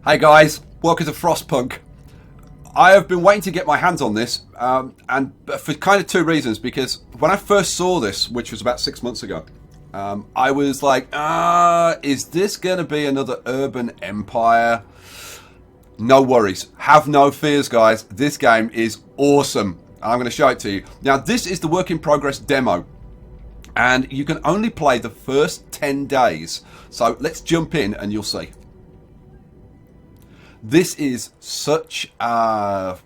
Hey guys, welcome to Frostpunk. I have been waiting to get my hands on this, and for kind of two reasons. Because when I first saw this, which was about 6 months ago, I was like, is this going to be another urban empire? No worries. Have no fears, guys. This game is awesome. I'm going to show it to you. Now, this is the work in progress demo, and you can only play the first 10 days. So let's jump in and you'll see. This is such an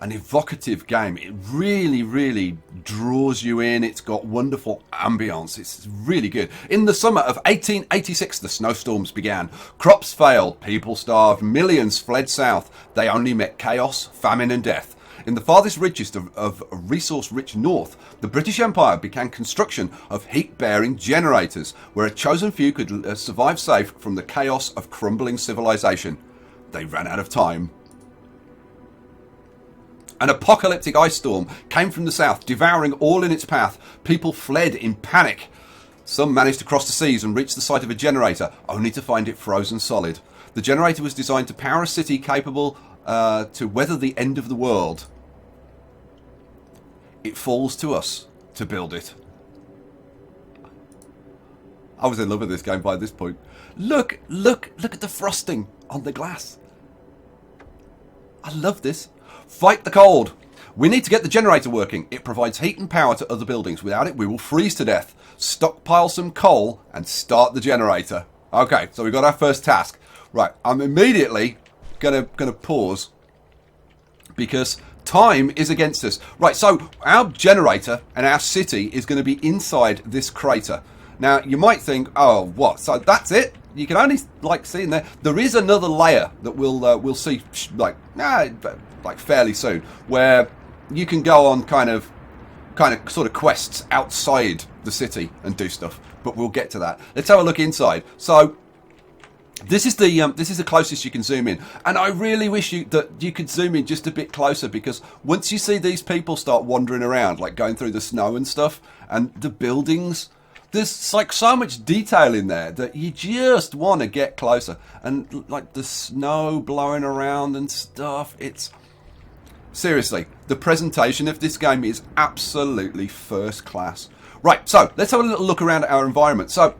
evocative game. It really, really draws you in. It's got wonderful ambience. It's really good. In the summer of 1886, the snowstorms began. Crops failed. People starved. Millions fled south. They only met chaos, famine and death. In the farthest reaches of resource-rich north, the British Empire began construction of heat-bearing generators, where a chosen few could survive safe from the chaos of crumbling civilization. They ran out of time. An apocalyptic ice storm came from the south, devouring all in its path. People fled in panic. Some managed to cross the seas and reach the site of a generator, only to find it frozen solid. The generator was designed to power a city capable to weather the end of the world. It falls to us to build it. I was in love with this game by this point. Look at the frosting on the glass. I love this. Fight the cold. We need to get the generator working. It provides heat and power to other buildings. Without it, we will freeze to death. Stockpile some coal and start the generator. Okay, so we've got our first task. Right, I'm immediately gonna pause because time is against us. Right, so our generator and our city is going to be inside this crater. Now, you might think, oh, what? So that's it? You can only see in there. There is another layer that we'll see like fairly soon, where you can go on kind of sort of quests outside the city and do stuff. But we'll get to that. Let's have a look inside. So this is the closest you can zoom in, and I really wish that you could zoom in just a bit closer, because once you see these people start wandering around, like going through the snow and stuff, and the buildings. There's like so much detail in there that you just want to get closer. And like the snow blowing around and stuff. It's seriously, the presentation of this game is absolutely first class. Right, so let's have a little look around at our environment. So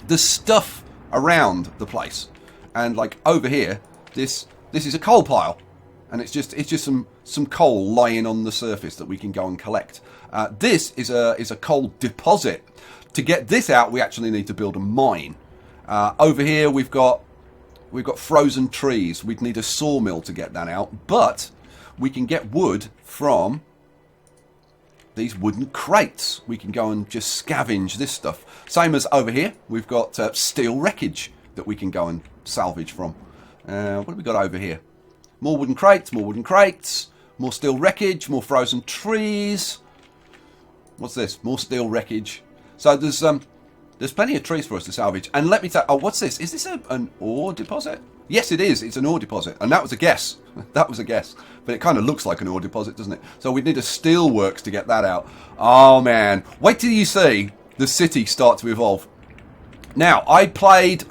there's stuff around the place. And like over here, this is a coal pile. And it's just some coal lying on the surface that we can go and collect. This is a coal deposit. To get this out, we actually need to build a mine. Over here, we've got frozen trees. We'd need a sawmill to get that out, but we can get wood from these wooden crates. We can go and just scavenge this stuff. Same as over here, we've got steel wreckage that we can go and salvage from. What have we got over here? More wooden crates, more steel wreckage, more frozen trees. What's this? More steel wreckage. So there's plenty of trees for us to salvage. And let me tell you, what's this? Is this an ore deposit? Yes, it is. It's an ore deposit. And that was a guess. That was a guess. But it kind of looks like an ore deposit, doesn't it? So we need a steelworks to get that out. Oh, man. Wait till you see the city start to evolve. Now, I played,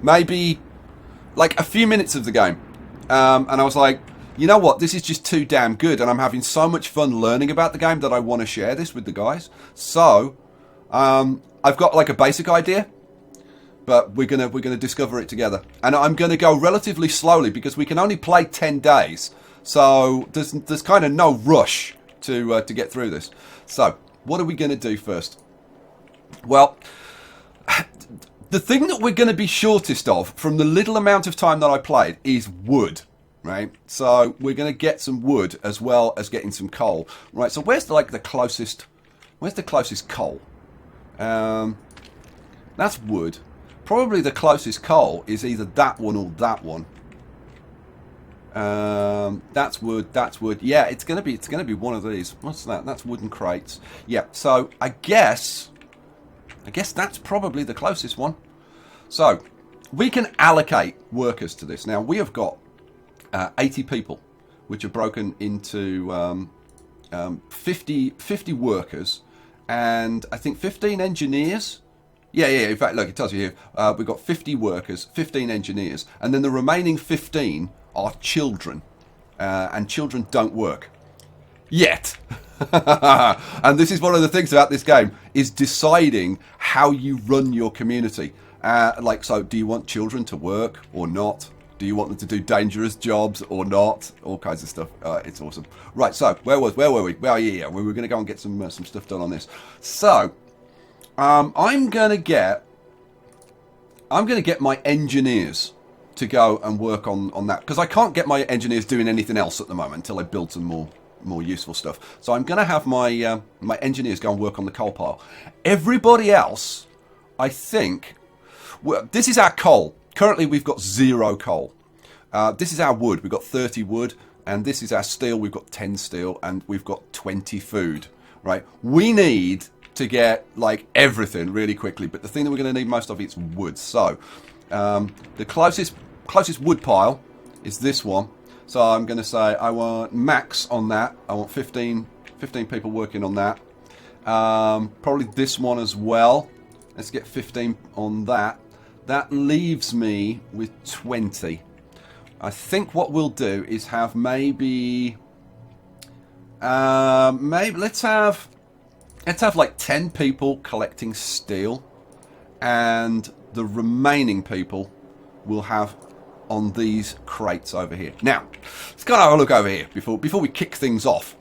maybe like a few minutes of the game. And I was like, you know what? This is just too damn good. And I'm having so much fun learning about the game that I want to share this with the guys. So I've got like a basic idea, but we're gonna discover it together, and I'm gonna go relatively slowly because we can only play 10 days, so there's kind of no rush to get through this. So what are we gonna do first? Well, the thing that we're gonna be shortest of from the little amount of time that I played is wood. Right, so we're gonna get some wood as well as getting some coal. Right, so where's the closest coal? That's wood. Probably the closest coal is either that one or that one. That's wood. Yeah, it's gonna be one of these. What's that? That's wooden crates. Yeah, so I guess that's probably the closest one. So we can allocate workers to this. Now we have got 80 people, which are broken into 50 workers, and I think 15 engineers Yeah, yeah. In fact, look, it tells you here we've got 50 workers, 15 engineers, and then the remaining 15 are children, and children don't work yet. And this is one of the things about this game is deciding how you run your community. Like, so, do you want children to work or not? Do you want them to do dangerous jobs or not? All kinds of stuff. It's awesome. Right. So, where were we? Well, yeah, we were going to go and get some stuff done on this. So, I'm going to get my engineers to go and work on that, because I can't get my engineers doing anything else at the moment until I build some more useful stuff. So I'm going to have my my engineers go and work on the coal pile. Everybody else, I think, well, this is our coal. Currently, we've got 0 coal. This is our wood. We've got 30 wood, and this is our steel. We've got 10 steel, and we've got 20 food. Right? We need to get like everything really quickly, but the thing that we're going to need most of is wood. So the closest wood pile is this one. So I'm going to say I want max on that. I want 15 people working on that. Probably this one as well. Let's get 15 on that. That leaves me with 20. I think what we'll do is have maybe let's have like 10 people collecting steel, and the remaining people will have on these crates over here. Now, let's go and have a look over here before we kick things off.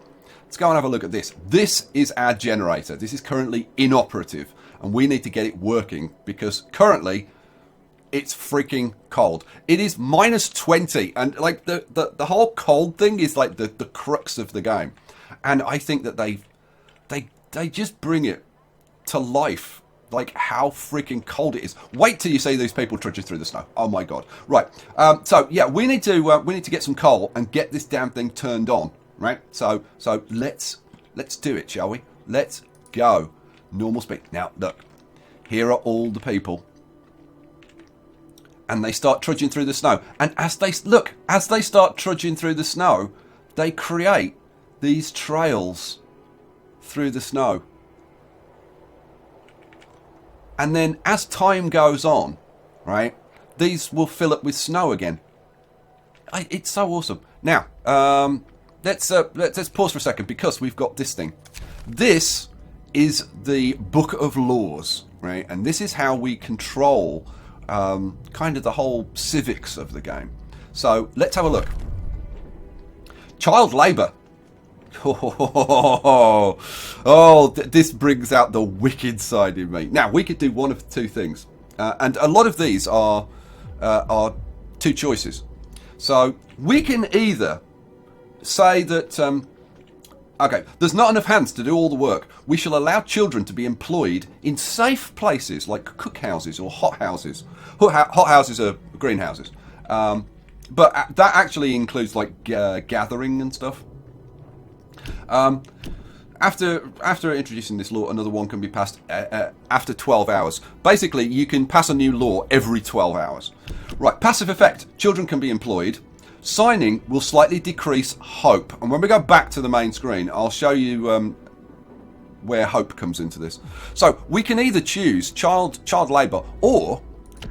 Let's go and have a look at this. This is our generator. This is currently inoperative, and we need to get it working because currently it's freaking cold. It is minus 20, and like the whole cold thing is like the crux of the game. And I think that they just bring it to life. Like how freaking cold it is. Wait till you see these people trudging through the snow. Oh my god! Right. So yeah, we need to get some coal and get this damn thing turned on. Right. So let's do it, shall we? Let's go. Normal speed. Now look, here are all the people, and they start trudging through the snow. And as they start trudging through the snow, they create these trails through the snow. And then as time goes on, right, these will fill up with snow again. It's so awesome. Now, let's pause for a second because we've got this thing. This is the Book of Laws, right? And this is how we control kind of the whole civics of the game. So let's have a look. Child labour. This brings out the wicked side in me. Now, we could do one of two things. And a lot of these are two choices. So we can either say that, okay, there's not enough hands to do all the work. We shall allow children to be employed in safe places like cookhouses or hothouses. Hothouses are greenhouses. But that actually includes like gathering and stuff. After introducing this law, another one can be passed after 12 hours. Basically, you can pass a new law every 12 hours. Right, passive effect. Children can be employed. Signing will slightly decrease hope. And when we go back to the main screen, I'll show you where hope comes into this. So we can either choose child labour, or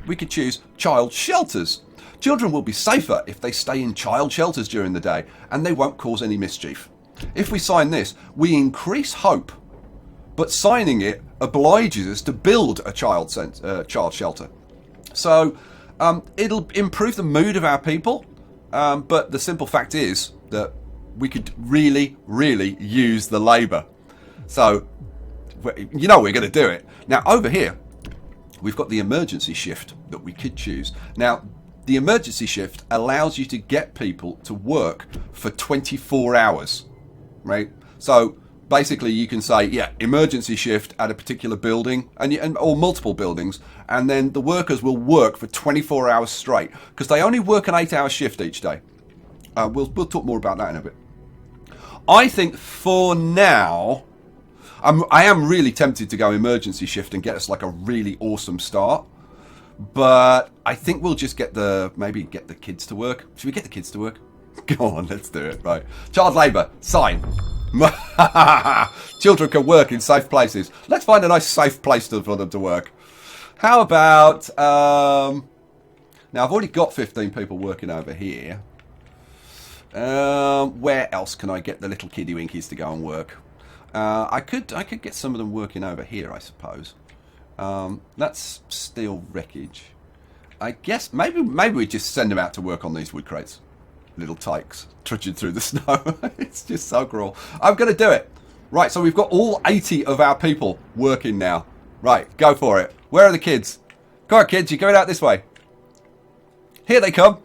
we could choose child shelters. Children will be safer if they stay in child shelters during the day, and they won't cause any mischief. If we sign this, we increase hope, but signing it obliges us to build a child shelter. So it'll improve the mood of our people, but the simple fact is that we could really, really use the labour. So, you know we're going to do it. Now, over here, we've got the emergency shift that we could choose. Now, the emergency shift allows you to get people to work for 24 hours. Right, so basically you can say, yeah, emergency shift at a particular building, or multiple buildings, and then the workers will work for 24 hours straight because they only work an 8-hour shift each day. We'll talk more about that in a bit. I think for now, I am really tempted to go emergency shift and get us like a really awesome start, but I think we'll just maybe get the kids to work. Should we get the kids to work? Go on, let's do it. Right. Child labour, sign. Children can work in safe places. Let's find a nice safe place for them to work. How about... now, I've already got 15 people working over here. Where else can I get the little kiddie winkies to go and work? I could get some of them working over here, I suppose. That's steel wreckage. I guess maybe we just send them out to work on these wood crates. Little tykes trudging through the snow. It's just so cruel. I'm going to do it. Right, so we've got all 80 of our people working now. Right, go for it. Where are the kids? Come on, kids, you're going out this way. Here they come.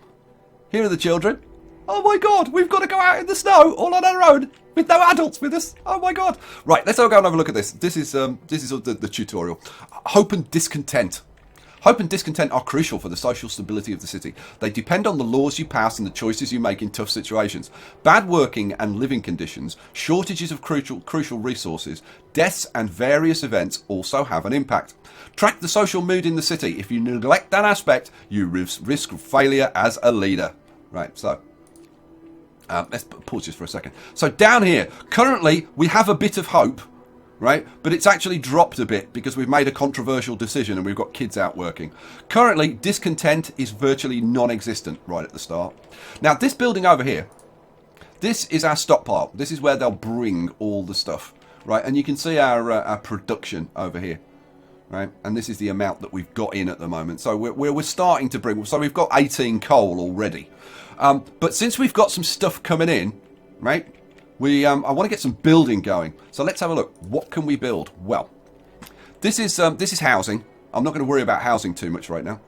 Here are the children. Oh my god, we've got to go out in the snow all on our own with no adults with us. Oh my god. Right, let's all go and have a look at this. This is the tutorial. Hope and discontent. Hope and discontent are crucial for the social stability of the city. They depend on the laws you pass and the choices you make in tough situations. Bad working and living conditions, shortages of crucial resources, deaths and various events also have an impact. Track the social mood in the city. If you neglect that aspect, you risk failure as a leader. Right, so let's pause just for a second. So down here, currently we have a bit of hope. Right, but it's actually dropped a bit because we've made a controversial decision and we've got kids out working. Currently, discontent is virtually non-existent right at the start. Now, this building over here, this is our stockpile. This is where they'll bring all the stuff, right? And you can see our production over here, right? And this is the amount that we've got in at the moment. So we're starting to bring. So we've got 18 coal already, but since we've got some stuff coming in, right? I want to get some building going. So let's have a look. What can we build? Well, this is housing. I'm not going to worry about housing too much right now.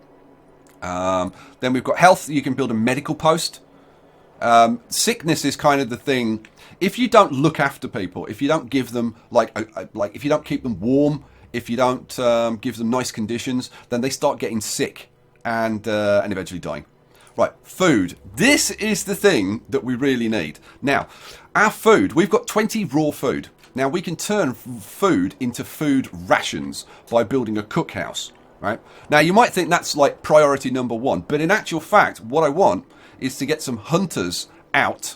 Then we've got health. You can build a medical post. Sickness is kind of the thing. If you don't look after people, if you don't give them like if you don't keep them warm, if you don't give them nice conditions, then they start getting sick and eventually dying. Right, food. This is the thing that we really need. Now, our food, we've got 20 raw food. Now, we can turn food into food rations by building a cookhouse, right? Now, you might think that's like priority number one, but in actual fact, what I want is to get some hunters out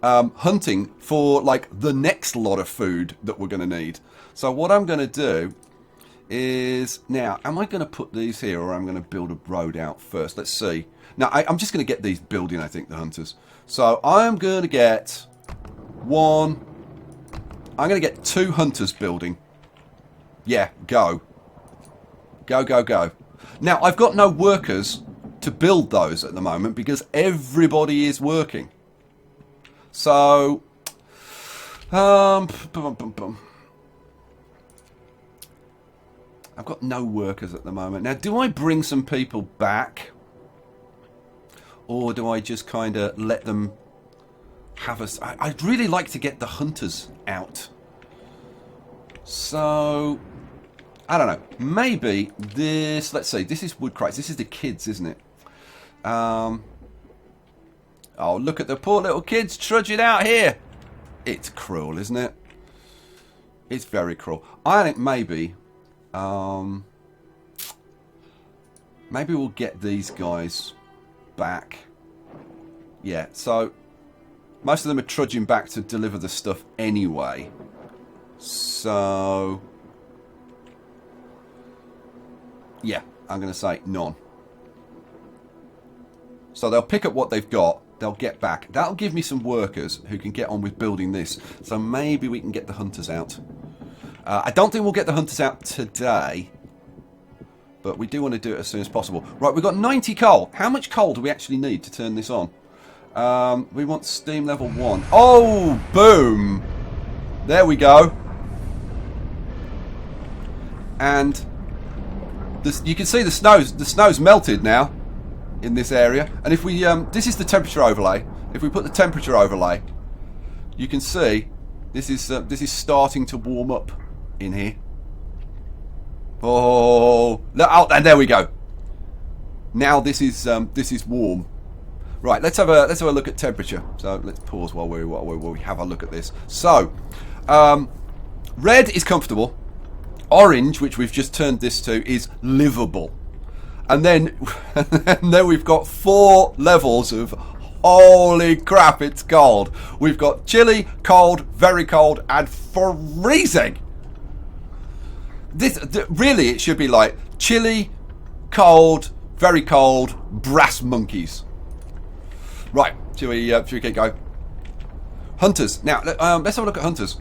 hunting for like the next lot of food that we're going to need. So what I'm going to do is, now, am I going to put these here or I'm going to build a road out first? Let's see. Now, I'm just going to get these building, I think, the hunters. So I'm going to get I'm going to get 2 hunters building. Yeah, go. Go, go, go. Now, I've got no workers to build those at the moment because everybody is working. So, I've got no workers at the moment. Now, do I bring some people back? Or do I just kind of let them have us? I'd really like to get the hunters out. So, I don't know. Maybe this, let's see, this is wood crates. This is the kids, isn't it? Oh, look at the poor little kids trudging out here. It's cruel, isn't it? It's very cruel. I think maybe we'll get these guys back. Yeah, so most of them are trudging back to deliver the stuff anyway. So yeah, I'm going to say none. So they'll pick up what they've got, they'll get back. That'll give me some workers who can get on with building this. So maybe we can get the hunters out. I don't think we'll get the hunters out today, but we do want to do it as soon as possible. Right, we've got 90 coal. How much coal do we actually need to turn this on? We want steam level 1. Oh, boom! There we go. And this, you can see the snow's melted now in this area. And if we, this is the temperature overlay. If we put the temperature overlay, you can see this is starting to warm up in here. Oh, and there we go. Now this is warm. Right, let's have a look at temperature. So let's pause while we have a look at this. So, red is comfortable. Orange, which we've just turned this to, is livable. And then we've got 4 levels of holy crap, it's cold. We've got chilly, cold, very cold, and freezing. This really, it should be like Chilly, cold, very cold, brass monkeys. Right, should we get going? Hunters. Now, let's have a look at hunters.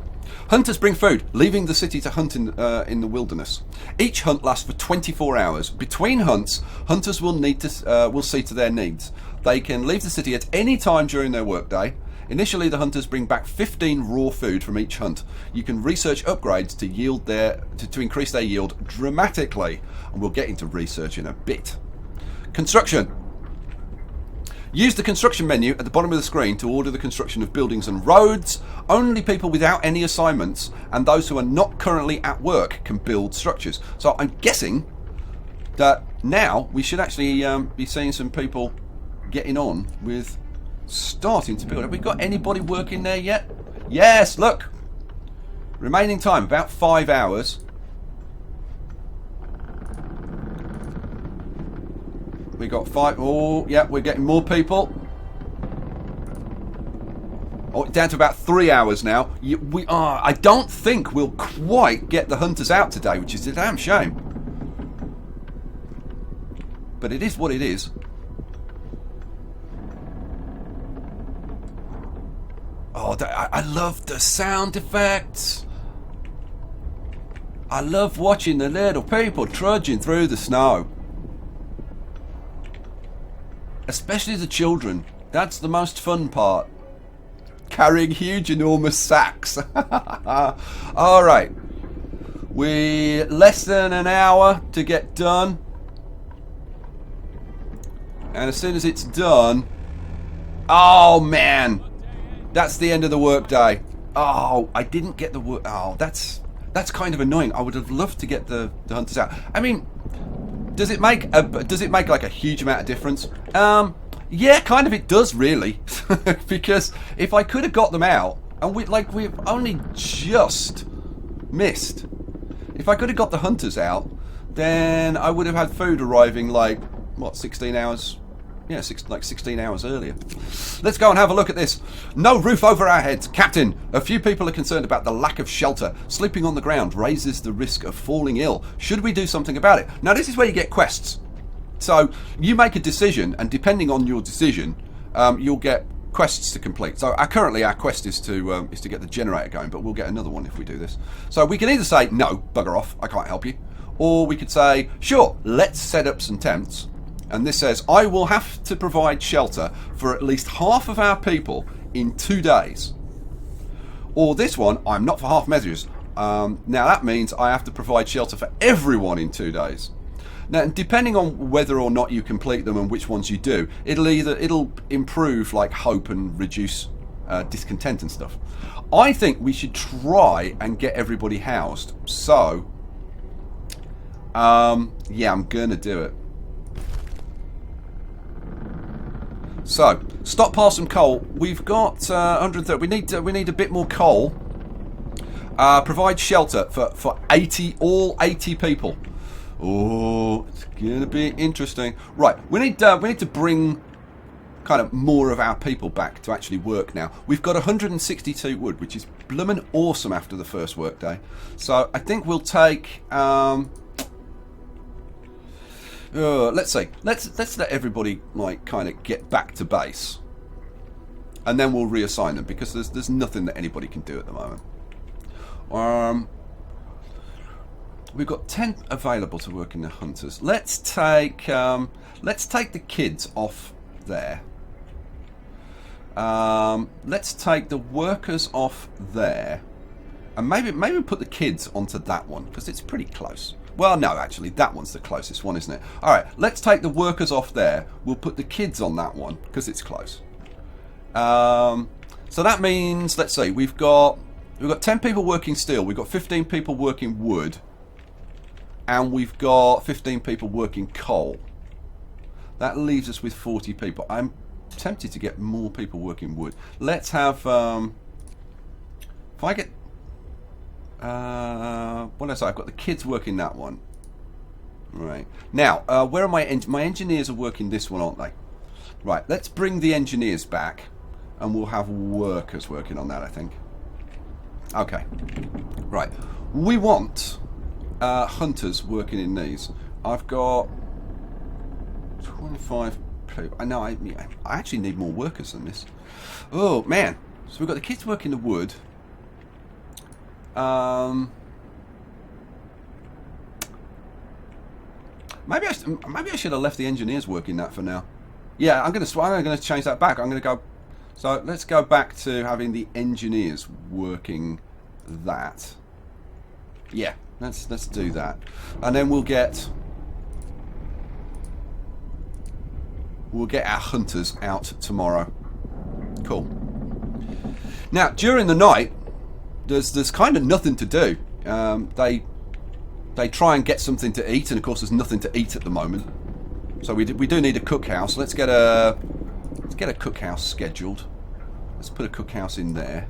Hunters bring food, leaving the city to hunt in the wilderness. Each hunt lasts for 24 hours. Between hunts, hunters will see to their needs. They can leave the city at any time during their workday. Initially, the hunters bring back 15 raw food from each hunt. You can research upgrades to increase their yield dramatically, and we'll get into research in a bit. Construction. Use the construction menu at the bottom of the screen to order the construction of buildings and roads. Only people without any assignments and those who are not currently at work can build structures. So I'm guessing that now we should actually be seeing some people getting on with starting to build. Have we got anybody working there yet? Yes, look. Remaining time, about 5 hours. We got 5. Oh, yeah, we're getting more people. Oh, down to about 3 hours now. We are. I don't think we'll quite get the hunters out today, which is a damn shame. But it is what it is. Oh, I love the sound effects. I love watching the little people trudging through the snow. Especially the children. That's the most fun part. Carrying huge, enormous sacks. Alright. We're less than an hour to get done. And as soon as it's done... Oh, man. That's the end of the workday. Oh, I didn't get the work... Oh, that's kind of annoying. I would have loved to get the hunters out. I mean... Does it make like a huge amount of difference? Yeah, kind of it does really, because if I could have got them out, and we've only just missed. If I could have got the hunters out, then I would have had food arriving like what 16 hours. Yeah, 16 hours earlier. Let's go and have a look at this. No roof over our heads. Captain, a few people are concerned about the lack of shelter. Sleeping on the ground raises the risk of falling ill. Should we do something about it? Now, this is where you get quests. So, you make a decision, and depending on your decision, you'll get quests to complete. So, currently our quest is to get the generator going, but we'll get another one if we do this. So, we can either say, no, bugger off, I can't help you. Or we could say, sure, let's set up some tents. And this says, I will have to provide shelter for at least half of our people in 2 days. Or this one, I'm not for half measures. Now that means I have to provide shelter for everyone in 2 days. Now, depending on whether or not you complete them and which ones you do, it'll improve like hope and reduce discontent and stuff. I think we should try and get everybody housed. So, yeah, I'm gonna do it. So, stockpile some coal. We've got 130. We need a bit more coal. Provide shelter for all 80 people. Oh, it's gonna be interesting. Right, we need to bring kind of more of our people back to actually work now. We've got 162 wood, which is bloomin' awesome after the first work day. So I think we'll take. Let's see. Let's let everybody like kind of get back to base, and then we'll reassign them because there's nothing that anybody can do at the moment. We've got 10 available to work in the hunters. Let's take the kids off there. Let's take the workers off there, and maybe put the kids onto that one because it's pretty close. Well, no, actually, that one's the closest one, isn't it? All right, let's take the workers off there. We'll put the kids on that one because it's close. So that means, let's see, we've got 10 people working steel. We've got 15 people working wood, and we've got 15 people working coal. That leaves us with 40 people. I'm tempted to get more people working wood. Let's have. If I get. What did I say? I've got the kids working that one. Right. Now, where are my engineers are working this one, aren't they? Right, let's bring the engineers back and we'll have workers working on that, I think. Okay. Right. We want hunters working in these. I've got 25 people. I know I actually need more workers than this. Oh man! So we've got the kids working the wood. Maybe I should have left the engineers working that for now. Yeah, I'm gonna change that back. I'm gonna go. So let's go back to having the engineers working that. Yeah, let's do that, and then we'll get our hunters out tomorrow. Cool. Now during the night, there's kind of nothing to do. They try and get something to eat, and of course there's nothing to eat at the moment. So we do need a cookhouse. Let's get a cookhouse scheduled. Let's put a cookhouse in there.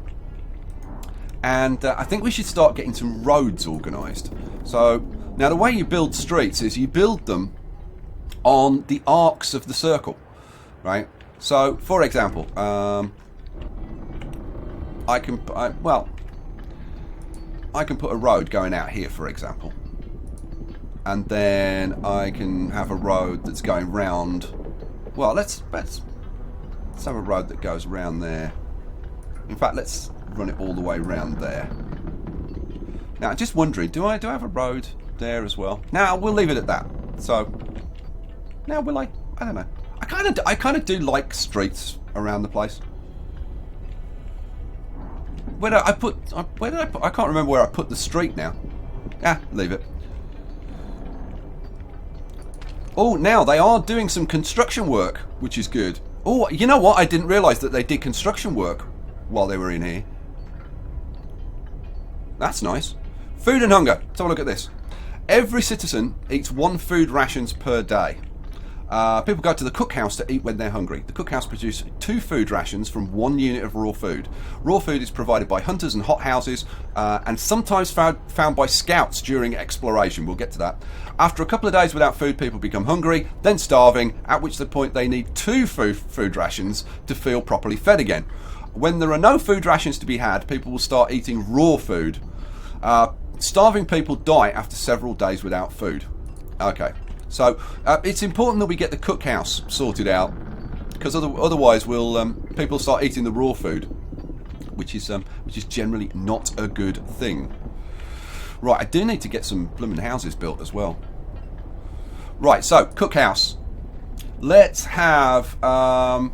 And I think we should start getting some roads organised. So now the way you build streets is you build them on the arcs of the circle, right? So for example, I can put a road going out here, for example, and then I can have a road that's going round. Well, let's have a road that goes round there. In fact, let's run it all the way round there. Now, just wondering, do I have a road there as well? Now we'll leave it at that. So now will I? I don't know. I kind of do like streets around the place. Where did I put? I can't remember where I put the street now. Ah, leave it. Oh, now they are doing some construction work, which is good. Oh, you know what? I didn't realise that they did construction work while they were in here. That's nice. Food and hunger. Let's have a look at this. Every citizen eats 1 food rations per day. People go to the cookhouse to eat when they're hungry. The cookhouse produces 2 food rations from 1 unit of raw food. Raw food is provided by hunters and hothouses, and sometimes found by scouts during exploration. We'll get to that. After a couple of days without food, people become hungry, then starving, at which point they need 2 food rations to feel properly fed again. When there are no food rations to be had, people will start eating raw food. Starving people die after several days without food. Okay. So it's important that we get the cookhouse sorted out, because otherwise people start eating the raw food, which is generally not a good thing. Right, I do need to get some blooming houses built as well. Right, so cookhouse. Let's have. Now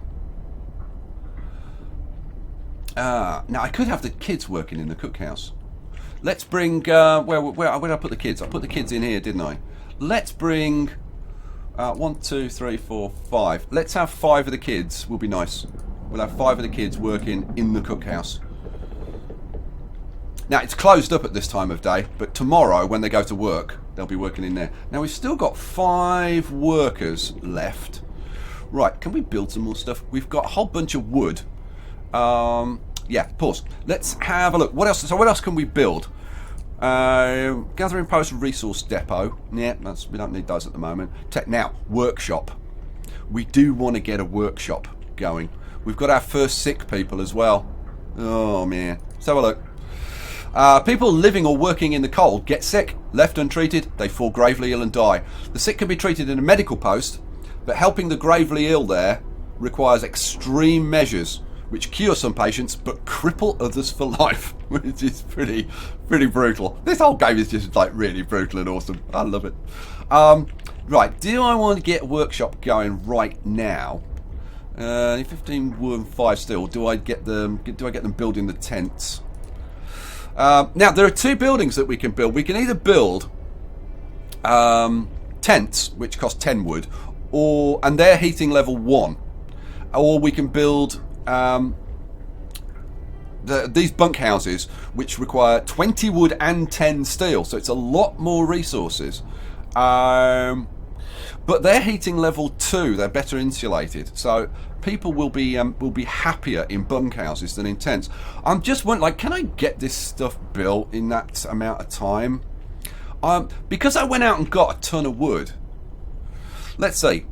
I could have the kids working in the cookhouse. Let's bring. Where did I put the kids? I put the kids in here, didn't I? Let's bring 1, 2, 3, 4, 5. Let's have 5 of the kids. Will be nice. We'll have 5 of the kids working in the cookhouse. Now it's closed up at this time of day, but tomorrow when they go to work, they'll be working in there. Now we've still got 5 workers left. Right, can we build some more stuff? We've got a whole bunch of wood. Yeah, pause. Let's have a look. What else? So what else can we build? Gathering post resource depot. Yeah, we don't need those at the moment. Now, workshop. We do want to get a workshop going. We've got our first sick people as well. Oh man. Let's have a look. People living or working in the cold get sick. Left untreated, they fall gravely ill and die. The sick can be treated in a medical post, but helping the gravely ill there requires extreme measures, which cure some patients but cripple others for life, which is pretty brutal. This whole game is just like really brutal and awesome. I love it. Right, do I want to get a workshop going right now? 15 wood and 5 steel. Do I get them building the tents? Now there are 2 buildings that we can build. We can either build tents, which cost 10 wood, and they're heating level 1, or we can build these bunkhouses, which require 20 wood and 10 steel, so it's a lot more resources. But they're heating level 2. They're better insulated, so people will be happier in bunkhouses than in tents. I'm just wondering, like, can I get this stuff built in that amount of time? Because I went out and got a ton of wood. Let's see,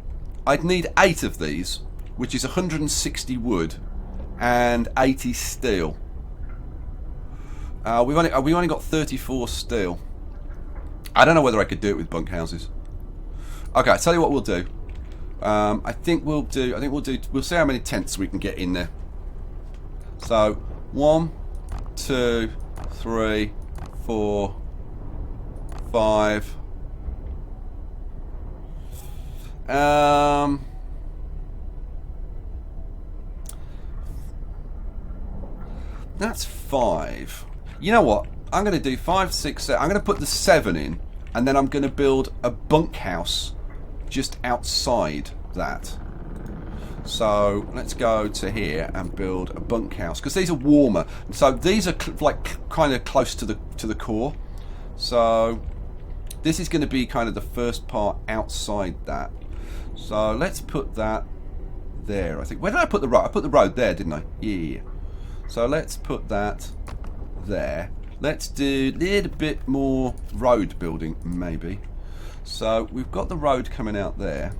I'd need 8 of these, which is 160 wood and 80 steel. We've only got 34 steel. I don't know whether I could do it with bunkhouses. Okay, I'll tell you what we'll do. We'll see how many tents we can get in there. So 1, 2, 3, 4, 5. That's 5. You know what? I'm going to do 5, 6, 7. I'm going to put the 7 in, and then I'm going to build a bunkhouse just outside that. So let's go to here and build a bunkhouse, because these are warmer. So these are like kind of close to the core. So this is going to be kind of the first part outside that. So let's put that there. I think. Where did I put the road? I put the road there, didn't I? Yeah. So let's put that there. Let's do a little bit more road building, maybe. So we've got the road coming out there.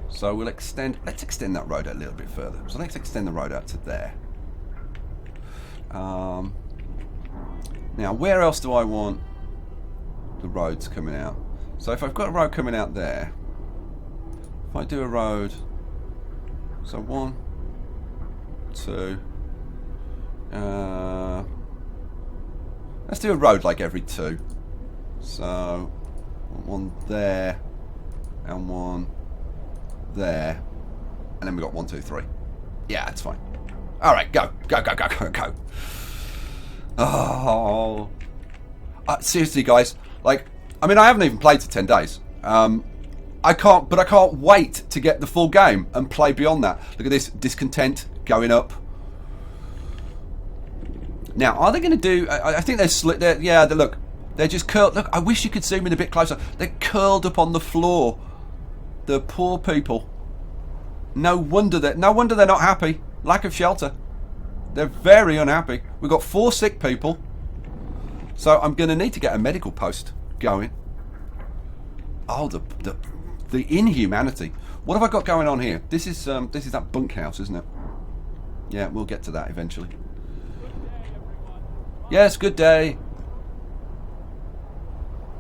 So we'll extend. Let's extend that road out a little bit further. So let's extend the road out to there. Now, where else do I want the roads coming out? So if I've got a road coming out there, if I do a road, so 1, 2. Let's do a road like every 2. So 1 there and 1 there, and then we got 1, 2, 3. Yeah, that's fine. All right, go. Oh, seriously, guys. Like, I mean, I haven't even played for 10 days. I can't wait to get the full game and play beyond that. Look at this discontent going up. Now, are they going to do? I think they're split. Yeah, look, they're just curled. Look, I wish you could zoom in a bit closer. They're curled up on the floor. The poor people. No wonder they're not happy. Lack of shelter. They're very unhappy. We've got 4 sick people. So I'm going to need to get a medical post going. Oh, the inhumanity. What have I got going on here? This is that bunkhouse, isn't it? Yeah, we'll get to that eventually. Yes, good day.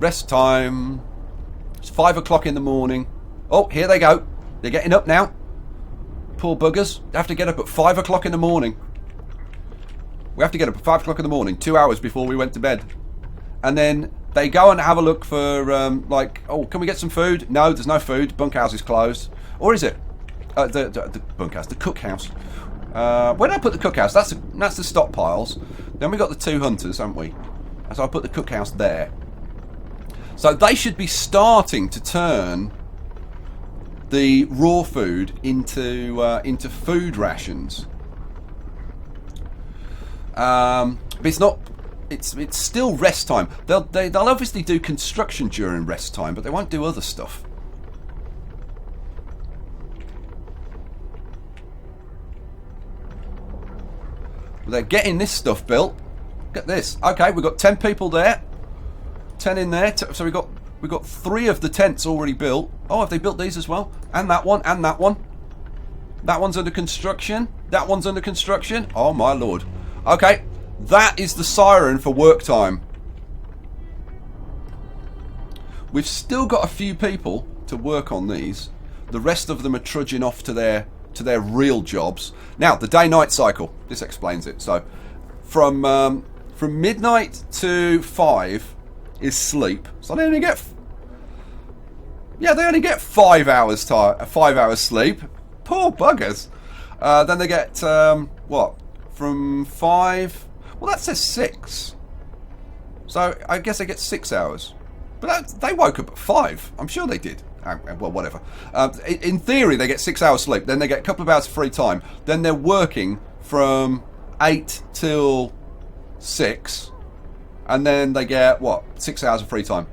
Rest time. It's 5 o'clock in the morning. Oh, here they go. They're getting up now. Poor buggers. They have to get up at 5 o'clock in the morning. We have to get up at 5 o'clock in the morning, 2 hours before we went to bed. And then they go and have a look for, like, oh, can we get some food? No, there's no food. Bunkhouse is closed. Or is it? The bunkhouse, the cookhouse. Where did I put the cookhouse? That's the stockpiles. Then we got the 2 hunters, haven't we? So I put the cookhouse there. So they should be starting to turn the raw food into food rations. But it's not. It's still rest time. They'll obviously do construction during rest time, but they won't do other stuff. They're getting this stuff built. Get this. Okay, we've got 10 people there. 10 in there. So we've got 3 of the tents already built. Oh, have they built these as well? And that one, and that one. That one's under construction. That one's under construction. Oh my lord. Okay, that is the siren for work time. We've still got a few people to work on these. The rest of them are trudging off to their real jobs. Now, the day-night cycle. This explains it. So, from midnight to 5 is sleep. So they only get, they only get 5 hours 5 hours sleep. Poor buggers. Then they get what? From 5. Well, that says 6. So I guess they get 6 hours. But they woke up at 5. I'm sure they did. Well, whatever. In theory, they get 6 hours sleep. Then they get a couple of hours of free time. Then they're working from 8 till 6. And then they get, what, 6 hours of free time.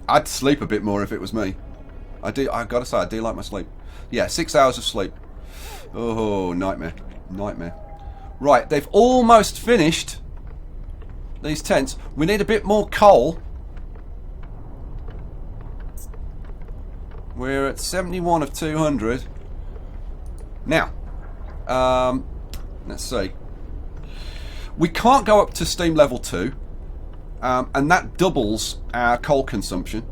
I'd sleep a bit more if it was me. I've got to say, I do like my sleep. Yeah, 6 hours of sleep. Oh, nightmare. Nightmare. Right, they've almost finished these tents. We need a bit more coal. We're at 71 of 200. Now, let's see. We can't go up to steam level 2, and that doubles our coal consumption.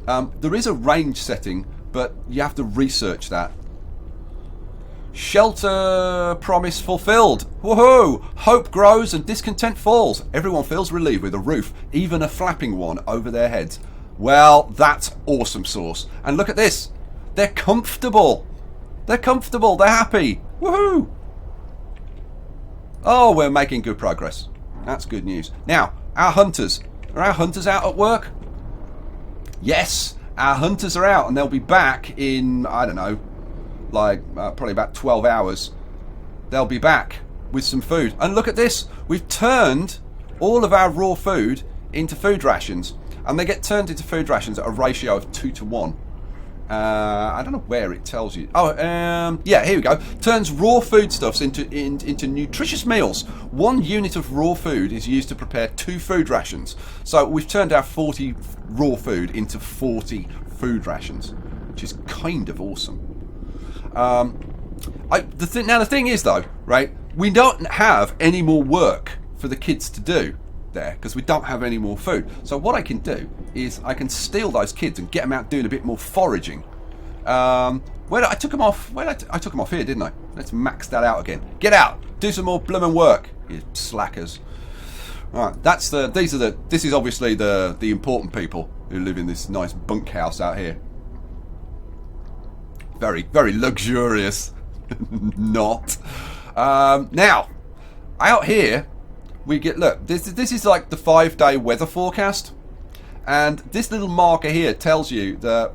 There is a range setting, but you have to research that. Shelter promise fulfilled. Woohoo! Hope grows and discontent falls. Everyone feels relieved with a roof, even a flapping one over their heads. Well, that's awesome sauce. And look at this. They're comfortable. They're comfortable. They're happy. Woohoo! Oh, we're making good progress. That's good news. Now, our hunters. Are our hunters out at work? Yes, our hunters are out, and they'll be back in, I don't know, like probably about 12 hours. They'll be back with some food. And look at this. We've turned all of our raw food into food rations. And they get turned into food rations at a ratio of 2 to 1. I don't know where it tells you. Oh, yeah, here we go. Turns raw foodstuffs into nutritious meals. 1 unit of raw food is used to prepare 2 food rations. So we've turned our 40 raw food into 40 food rations, which is kind of awesome. Now the thing is though, right? We don't have any more work for the kids to do there because we don't have any more food. So what I can do is I can steal those kids and get them out doing a bit more foraging. I took them off. I took them off here, didn't I? Let's max that out again. Get out, do some more blooming work, you slackers. All right, this is obviously the important people who live in this nice bunkhouse out here. Very, very luxurious. Not. Now, out here, we get, look, this is like the 5-day weather forecast. And this little marker here tells you that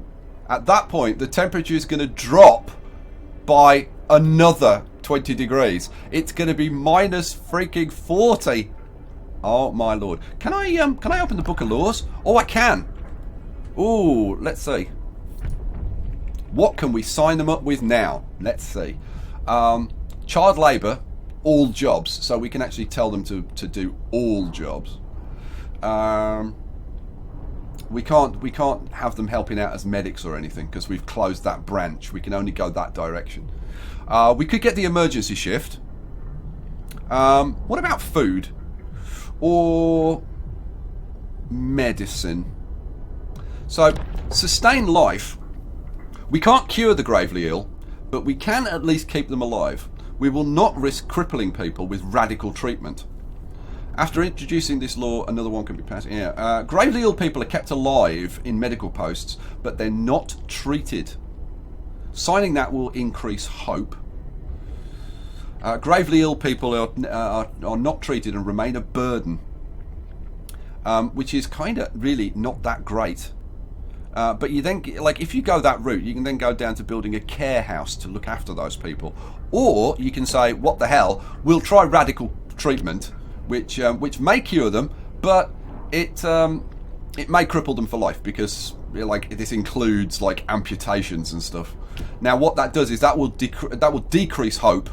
at that point, the temperature is going to drop by another 20 degrees. It's going to be minus freaking 40. Oh, my Lord. Can I open the Book of Laws? Oh, I can. Ooh, let's see. What can we sign them up with now? Let's see. Child labour, all jobs. So we can actually tell them to do all jobs. We can't have them helping out as medics or anything because we've closed that branch. We can only go that direction. We could get the emergency shift. What about food? Or medicine? So, sustain life. We can't cure the gravely ill, but we can at least keep them alive. We will not risk crippling people with radical treatment. After introducing this law, another one can be passed. Yeah, gravely ill people are kept alive in medical posts, but they're not treated. Signing that will increase hope. Gravely ill people are not treated and remain a burden, which is kind of really not that great. But you then, like, if you go that route, you can then go down to building a care house to look after those people. Or you can say, what the hell, we'll try radical treatment, which may cure them, but it may cripple them for life because, like, this includes like amputations and stuff. Now, what that does is that will decrease hope,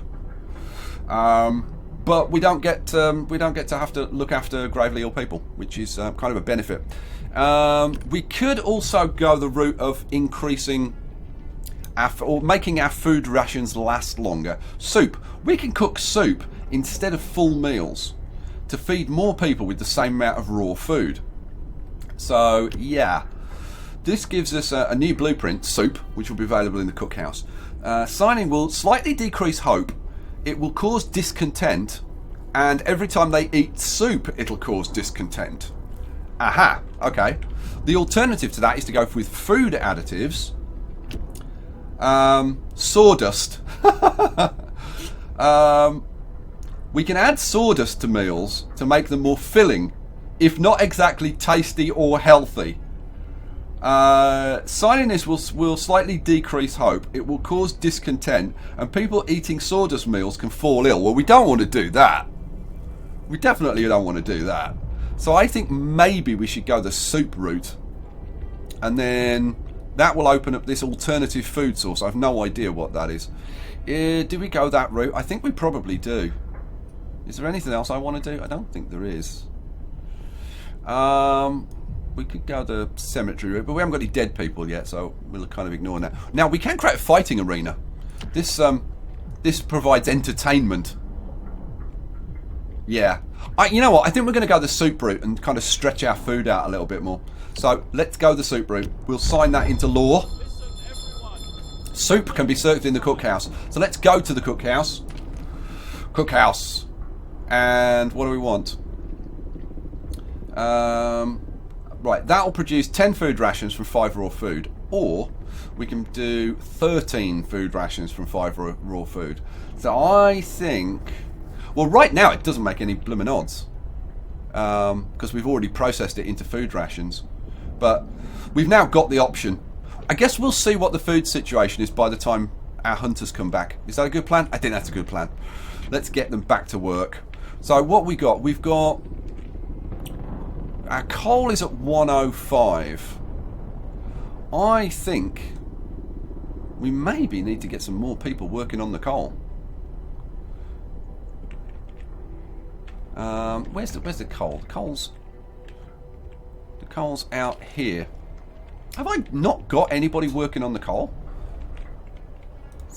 but we don't get to have to look after gravely ill people, which is kind of a benefit. We could also go the route of increasing or making our food rations last longer. Soup. We can cook soup instead of full meals to feed more people with the same amount of raw food. So, yeah. This gives us a new blueprint, soup, which will be available in the cookhouse. Signing will slightly decrease hope. It will cause discontent. And every time they eat soup, it'll cause discontent. Aha, okay. The alternative to that is to go with food additives. Sawdust. We can add sawdust to meals to make them more filling, if not exactly tasty or healthy. Signing this will slightly decrease hope. It will cause discontent, and people eating sawdust meals can fall ill. Well, we don't want to do that. We definitely don't want to do that. So I think maybe we should go the soup route, and then that will open up this alternative food source. I have no idea what that is. Do we go that route? I think we probably do. Is there anything else I want to do? I don't think there is. We could go the cemetery route, but we haven't got any dead people yet, so we'll kind of ignore that. Now, we can create a fighting arena. This provides entertainment. Yeah. You know what? I think we're going to go the soup route and kind of stretch our food out a little bit more. So let's go the soup route. We'll sign that into law. Soup can be served in the cookhouse. So let's go to the cookhouse. Cookhouse. And what do we want? Right, that'll produce 10 food rations from 5 raw food. Or we can do 13 food rations from 5 raw food. So I think... Well, right now it doesn't make any blooming odds. Because we've already processed it into food rations. But we've now got the option. I guess we'll see what the food situation is by the time our hunters come back. Is that a good plan? I think that's a good plan. Let's get them back to work. So what we got? We've got... Our coal is at 105. I think we maybe need to get some more people working on the coal. Where's the coal? The coal's out here. Have I not got anybody working on the coal?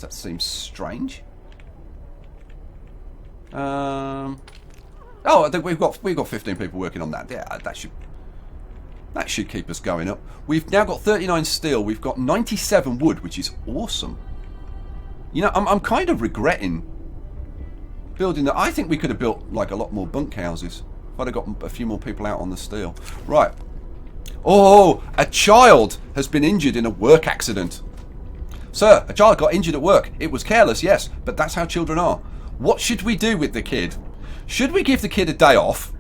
That seems strange. Oh, I think we've got 15 people working on that. Yeah, that should keep us going up. We've now got 39 steel. We've got 97 wood, which is awesome. You know, I'm kind of regretting building that. I think we could have built like a lot more bunkhouses if I'd have got a few more people out on the steel. Right. Oh, a child has been injured in a work accident. Sir, a child got injured at work. It was careless, yes, but that's how children are. What should we do with the kid? Should we give the kid a day off?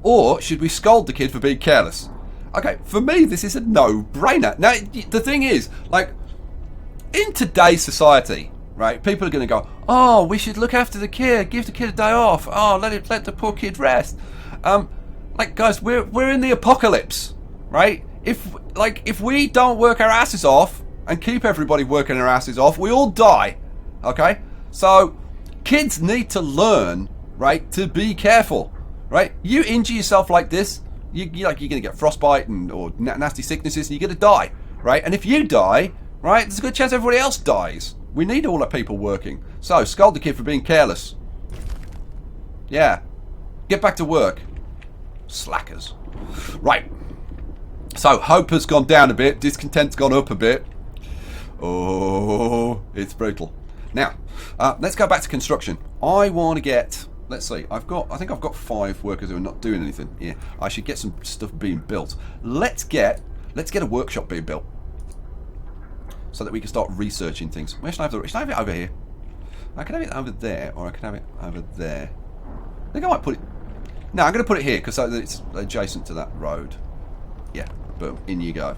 Or should we scold the kid for being careless? Okay, for me, this is a no-brainer. Now, the thing is, like, in today's society, right, people are going to go, oh, we should look after the kid, give the kid a day off. Oh, let the poor kid rest. Like, guys, we're in the apocalypse, right? If we don't work our asses off and keep everybody working their asses off, we all die. Okay? So kids need to learn, right, to be careful. Right? You injure yourself like this, you're going to get frostbite or nasty sicknesses, and you're going to die. Right? And if you die, right, there's a good chance everybody else dies. We need all our people working. So scold the kid for being careless. Yeah. Get back to work. Slackers. Right. So hope has gone down a bit, discontent's gone up a bit. Oh, it's brutal. Now, let's go back to construction. I want to get, let's see, I think I've got 5 workers who are not doing anything. Yeah, I should get some stuff being built. Let's get a workshop being built so that we can start researching things. Where should I have it over here? I can have it over there, or I can have it over there. I think I might put it. No, I'm going to put it here because it's adjacent to that road. Yeah, boom, in you go.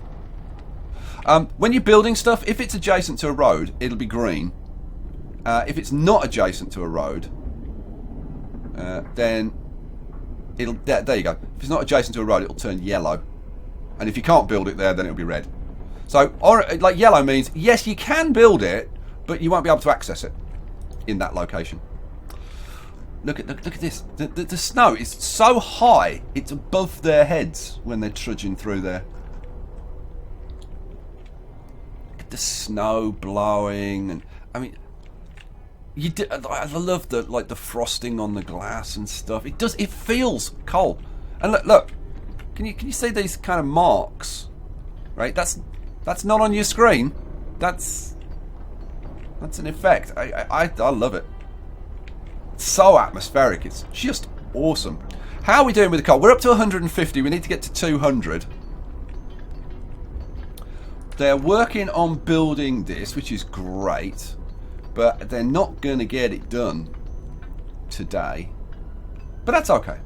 When you're building stuff, if it's adjacent to a road, it'll be green. If it's not adjacent to a road, then it'll. There you go. If it's not adjacent to a road, it'll turn yellow. And if you can't build it there, then it'll be red. So, like yellow means yes, you can build it, but you won't be able to access it in that location. Look at this. The snow is so high, it's above their heads when they're trudging through there. Look at the snow blowing, and I mean, I love the frosting on the glass and stuff. It feels cold. And look, can you see these kind of marks? Right, that's not on your screen. That's an effect. I love it. So atmospheric, it's just awesome. How are we doing with the coal? We're up to 150, we need to get to 200. They're working on building this, which is great, but they're not going to get it done today. But that's okay.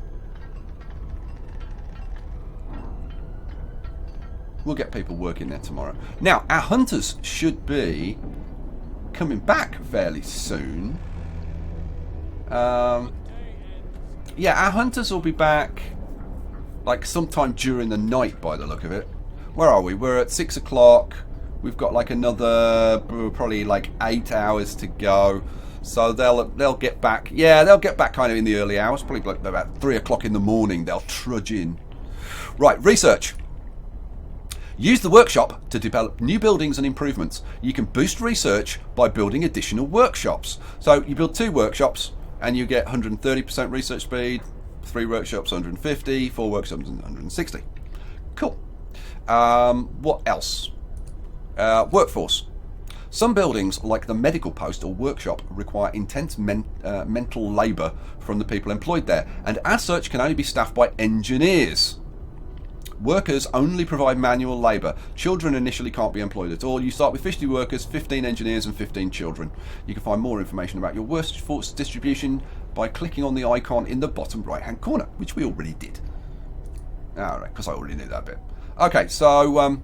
We'll get people working there tomorrow. Now, our hunters should be coming back fairly soon. Yeah, our hunters will be back like sometime during the night by the look of it. Where are we? We're at 6 o'clock. We've got like another probably like 8 hours to go. So they'll get back. Yeah, they'll get back kind of in the early hours, probably like about 3 o'clock in the morning. They'll trudge in. Right, research. Use the workshop to develop new buildings and improvements. You can boost research by building additional workshops. So you build 2 workshops, And you get 130% research speed, 3 workshops 150, 4 workshops 160. Cool. What else? Workforce. Some buildings, like the medical post or workshop, require intense mental labour from the people employed there, and as such can only be staffed by engineers. Workers only provide manual labour. Children initially can't be employed at all. You start with 50 workers, 15 engineers and 15 children. You can find more information about your workforce distribution by clicking on the icon in the bottom right hand corner, which we already did. Alright, because I already knew that bit. Okay, so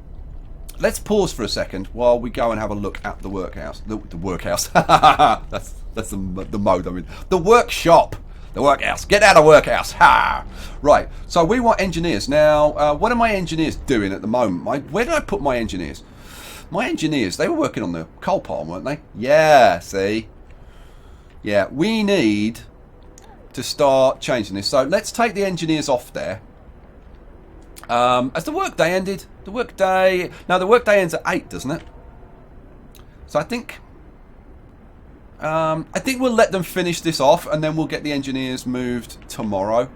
let's pause for a second while we go and have a look at the workhouse. The workhouse. that's the mode I'm in. The workshop. The workhouse. Get out of workhouse. Ha! Right. So we want engineers. Now, what are my engineers doing at the moment? Where did I put my engineers? My engineers, they were working on the coal pile, weren't they? Yeah, see? Yeah, we need to start changing this. So let's take the engineers off there. Has the workday ended? The workday ends at 8, doesn't it? So I think we'll let them finish this off, and then we'll get the engineers moved tomorrow.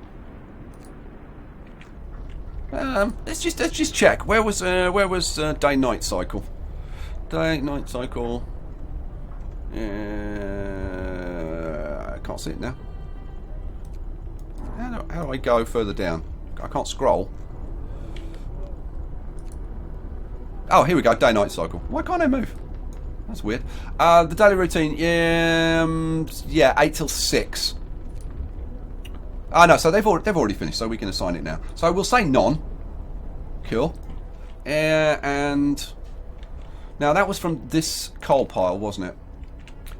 Let's just check. Where was day-night cycle? Day-night cycle. I can't see it now. How do I go further down? I can't scroll. Oh, here we go. Day-night cycle. Why can't I move? That's weird. The daily routine, yeah, 8 till 6. Oh no, so they've already finished, so we can assign it now. So we'll say none. Cool. And now that was from this coal pile, wasn't it?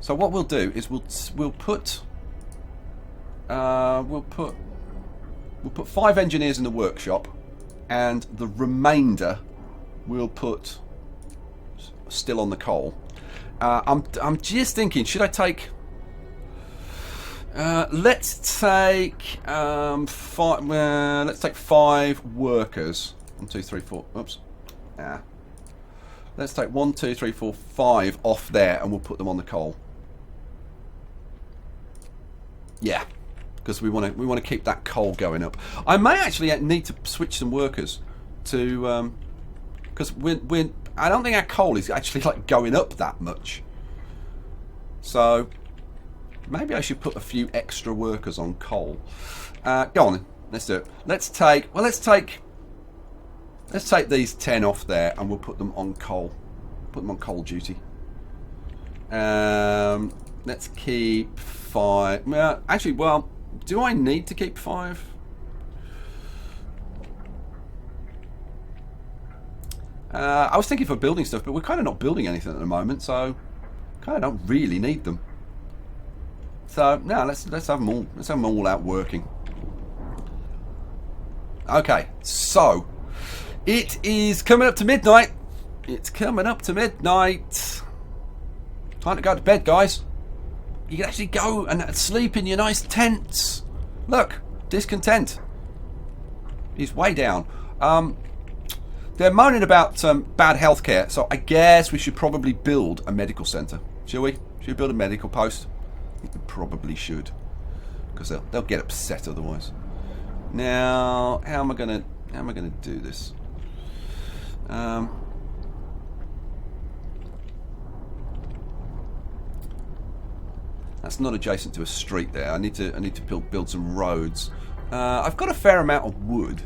So what we'll do is we'll put 5 engineers in the workshop, and the remainder we'll put still on the coal. I'm just thinking, should I take? Let's take 5. Let's take 5 workers. 1, 2, 3, 4. Oops. Let's take 1, 2, 3, 4, 5 off there, and we'll put them on the coal. Yeah, because we want to keep that coal going up. I may actually need to switch some workers to because I don't think our coal is actually like going up that much. So maybe I should put a few extra workers on coal. Go on then. Let's do it. Let's take these 10 off there, and we'll put them on coal. Put them on coal duty. Let's keep 5. Actually, well, do I need to keep 5? I was thinking for building stuff, but we're kind of not building anything at the moment, so kind of don't really need them. So no, let's have them all. Let's have them all out working. Okay, so it is coming up to midnight. It's coming up to midnight. Time to go to bed, guys. You can actually go and sleep in your nice tents. Look, discontent. He's way down. They're moaning about bad healthcare, so I guess we should probably build a medical centre. Shall we? Should we build a medical post? I think we probably should, because they'll get upset otherwise. Now, how am I gonna do this? That's not adjacent to a street there. I need to build some roads. I've got a fair amount of wood.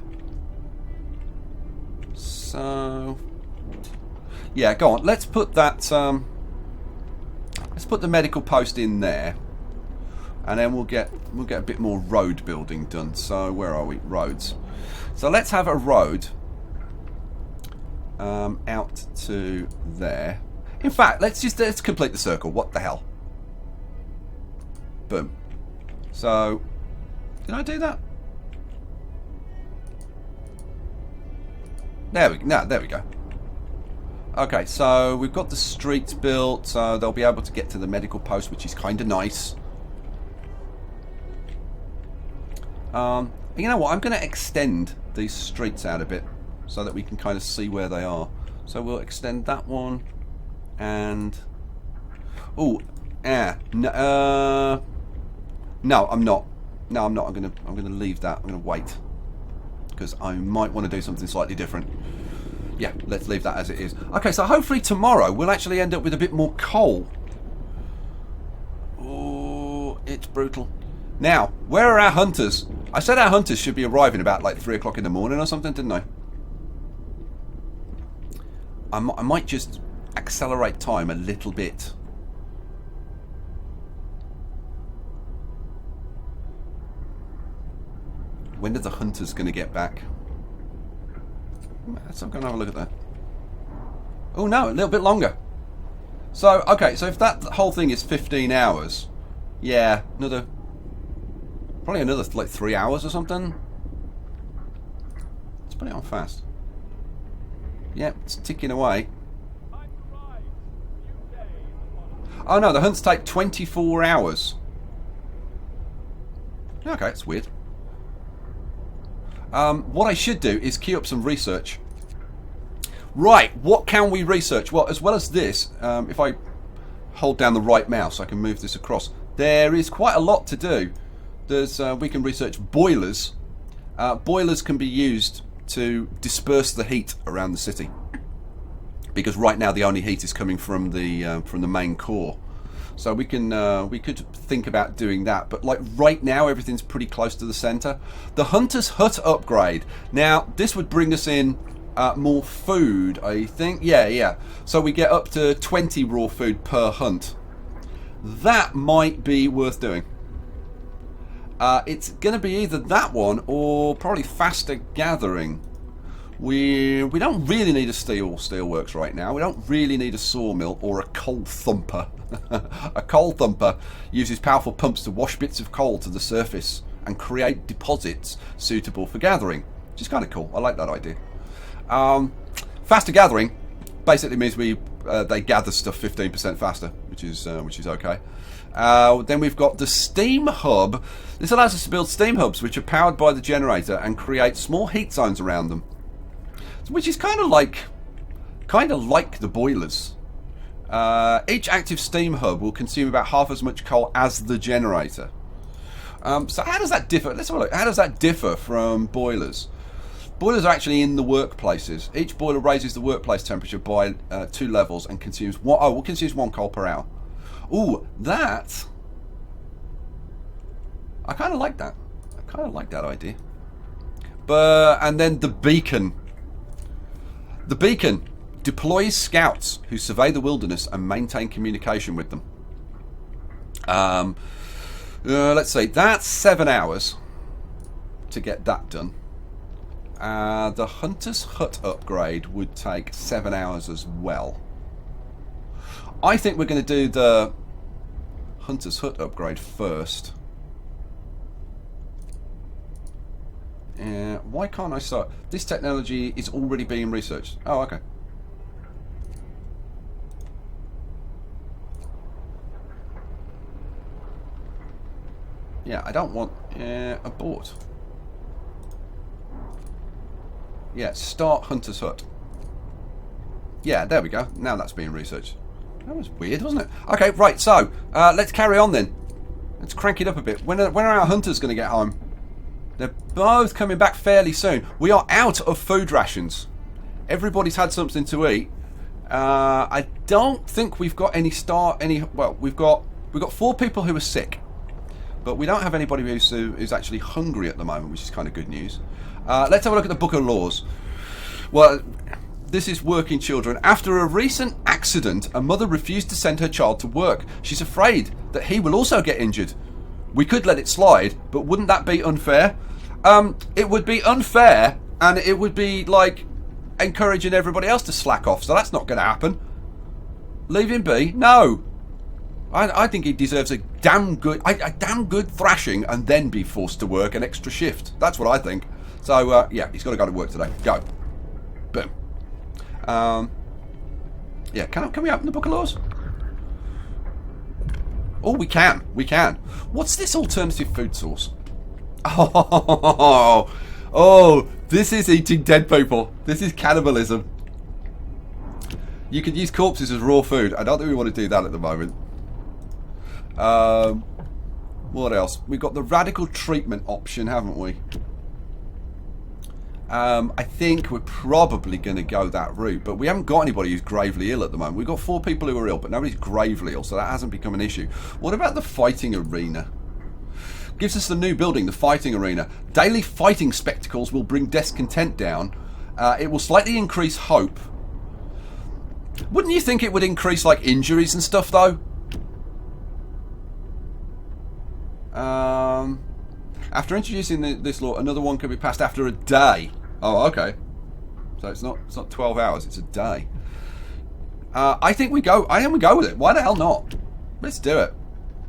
So yeah, go on. Let's put that. Let's put the medical post in there, and then we'll get a bit more road building done. So where are we? Roads. So let's have a road out to there. In fact, let's complete the circle. What the hell? Boom. So did I do that? There we go. Okay, so we've got the streets built, so they'll be able to get to the medical post, which is kind of nice. You know what? I'm going to extend these streets out a bit so that we can kind of see where they are. So we'll extend that one, and No, I'm not. No, I'm not. I'm gonna leave that. I'm gonna wait because I might want to do something slightly different. Yeah, let's leave that as it is. Okay, so hopefully tomorrow we'll actually end up with a bit more coal. Oh, it's brutal. Now, where are our hunters? I said our hunters should be arriving about like 3 o'clock in the morning or something, didn't I? I might just accelerate time a little bit. When are the hunters going to get back? Let's go and have a look at that. Oh no, a little bit longer. So, okay, so if that whole thing is 15 hours, yeah, probably another like 3 hours or something. Let's put it on fast. Yep, it's ticking away. Oh no, the hunts take 24 hours. Okay, it's weird. What I should do is queue up some research. Right, what can we research? Well, as well as this, if I hold down the right mouse, I can move this across. There is quite a lot to do. We can research boilers. Boilers can be used to disperse the heat around the city, because right now the only heat is coming from the main core. So we could think about doing that, but like right now everything's pretty close to the center. The Hunter's Hut upgrade. Now this would bring us in more food, I think. Yeah. So we get up to 20 raw food per hunt. That might be worth doing. It's going to be either that one or probably faster gathering. We don't really need a steelworks right now. We don't really need a sawmill or a coal thumper. A coal thumper uses powerful pumps to wash bits of coal to the surface and create deposits suitable for gathering, which is kind of cool. I like that idea. Faster gathering basically means they gather stuff 15% faster, which is okay. Then we've got the steam hub. This allows us to build steam hubs which are powered by the generator and create small heat zones around them, which is kind of like the boilers. Each active steam hub will consume about half as much coal as the generator. So how does that differ? Let's have a look. How does that differ from boilers? Boilers are actually in the workplaces. Each boiler raises the workplace temperature by 2 levels and consumes one coal per hour. Ooh, that I kind of like that. I kind of like that idea. And then the beacon. The beacon deploys scouts who survey the wilderness and maintain communication with them. Let's see, that's 7 hours to get that done. The Hunter's Hut upgrade would take 7 hours as well. I think we're going to do the Hunter's Hut upgrade first. Why can't I start? This technology is already being researched. Oh, okay. Yeah, I don't want abort. Yeah, start Hunter's Hut. Yeah, there we go. Now that's being researched. That was weird, wasn't it? Okay, right, so let's carry on then. Let's crank it up a bit. When are our hunters going to get home? They're both coming back fairly soon. We are out of food rations. Everybody's had something to eat. I don't think we've got well, we've got 4 people who are sick, but we don't have anybody who's actually hungry at the moment, which is kind of good news. Let's have a look at the Book of Laws. Well, this is working children. After a recent accident, a mother refused to send her child to work. She's afraid that he will also get injured. We could let it slide, but wouldn't that be unfair? It would be unfair, and it would be like encouraging everybody else to slack off, so that's not going to happen. Leave him be? No. I think he deserves a damn good thrashing and then be forced to work an extra shift. That's what I think. So, yeah, he's got to go to work today. Go. Boom. Yeah, can we open the Book of Laws? Oh, we can. We can. What's this alternative food source? Oh, this is eating dead people. This is cannibalism. You could use corpses as raw food. I don't think we want to do that at the moment. What else? We've got the radical treatment option, haven't we? I think we're probably going to go that route, but we haven't got anybody who's gravely ill at the moment. We've got 4 people who are ill, but nobody's gravely ill, so that hasn't become an issue. What about the fighting arena? Gives us the new building, the fighting arena. Daily fighting spectacles will bring discontent down. It will slightly increase hope. Wouldn't you think it would increase, like, injuries and stuff, though? After introducing this law, another one can be passed after a day. Oh, okay. So it's not 12 hours, it's a day. I think we go with it. Why the hell not? Let's do it.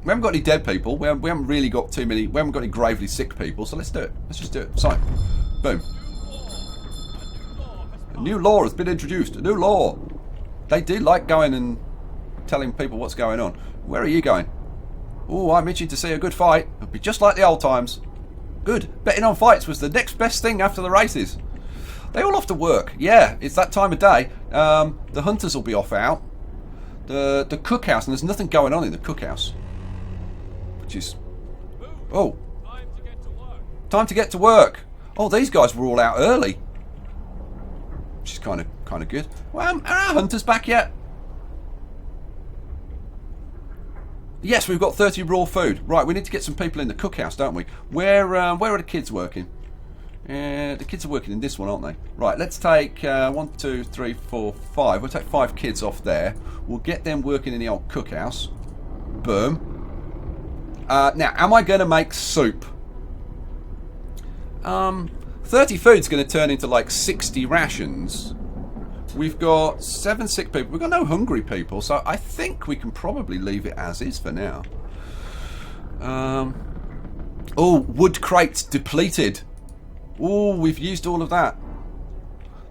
We haven't got any dead people. We haven't really got too many. We haven't got any gravely sick people. So let's do it. Let's just do it. Sign. Boom. A new law has been introduced. A new law. They do like going and telling people what's going on. Where are you going? Oh, I'm itching to see a good fight. It'll be just like the old times. Good. Betting on fights was the next best thing after the races. They all off to work. Yeah, it's that time of day. The hunters will be off out. The cookhouse, and there's nothing going on in the cookhouse. Which is... Oh. Time to get to work. Oh, these guys were all out early. Which is kind of good. Well, are our hunters back yet? Yes, we've got 30 raw food. Right, we need to get some people in the cookhouse, don't we? Where are the kids working? The kids are working in this one, aren't they? Right, let's take 1, 2, 3, 4, 5. We'll take 5 kids off there. We'll get them working in the old cookhouse. Boom. Now, am I going to make soup? 30 food's going to turn into like 60 rations. We've got 7 sick people. We've got no hungry people, so I think we can probably leave it as is for now. Oh, wood crates depleted. Oh, we've used all of that.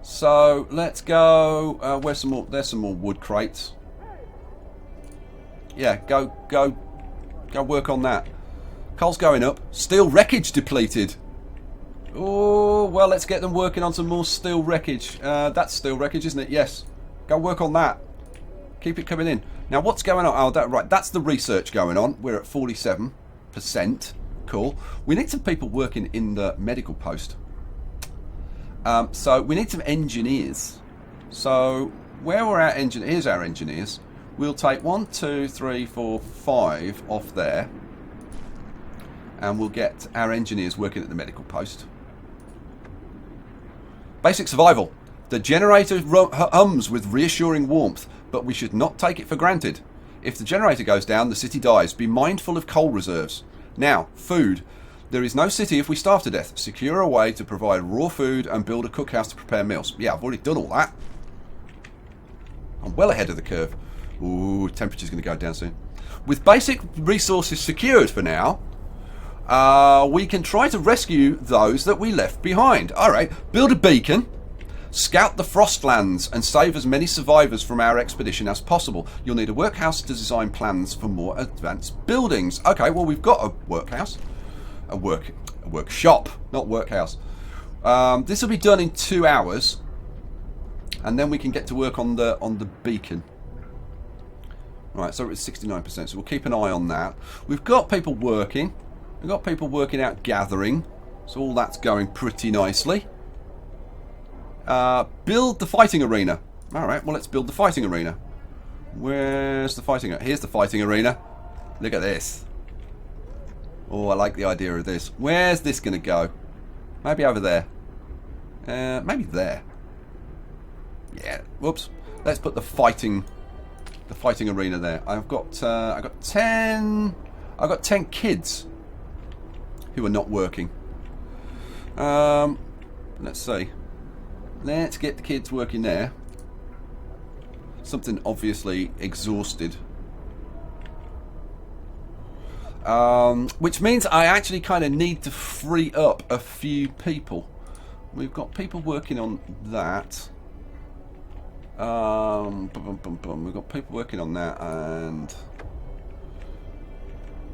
So let's go. Where's some more? There's some more wood crates. Yeah, go work on that. Coal's going up. Steel wreckage depleted. Oh, well, let's get them working on some more steel wreckage. That's steel wreckage, isn't it? Yes. Go work on that. Keep it coming in. Now, what's going on? Oh, right. That's the research going on. We're at 47%. Cool. We need some people working in the medical post. So we need some engineers. So where are our engineers? Here's our engineers. We'll take 1, 2, 3, 4, 5 off there. And we'll get our engineers working at the medical post. Basic survival. The generator hums with reassuring warmth, but we should not take it for granted. If the generator goes down, the city dies. Be mindful of coal reserves. Now, food. There is no city if we starve to death. Secure a way to provide raw food and build a cookhouse to prepare meals. Yeah, I've already done all that. I'm well ahead of the curve. Ooh, temperature's going to go down soon. With basic resources secured for now, we can try to rescue those that we left behind. Alright, build a beacon, scout the Frostlands, and save as many survivors from our expedition as possible. You'll need a workhouse to design plans for more advanced buildings. Okay, well, we've got a workhouse. A workshop, not workhouse. This will be done in 2 hours, and then we can get to work on the beacon. Right, so it's 69%, so we'll keep an eye on that. We've got people working. We've got people working out gathering, so all that's going pretty nicely. Build the fighting arena. Alright, well, let's build the fighting arena. Where's the fighting arena? Here's the fighting arena. Look at this. Oh, I like the idea of this. Where's this going to go? Maybe over there. Maybe there. Yeah, whoops. Let's put the fighting arena there. I've got 10 kids who are not working. Let's see. Let's get the kids working there. Something obviously exhausted. Which means I actually kind of need to free up a few people. We've got people working on that. We've got people working on that, and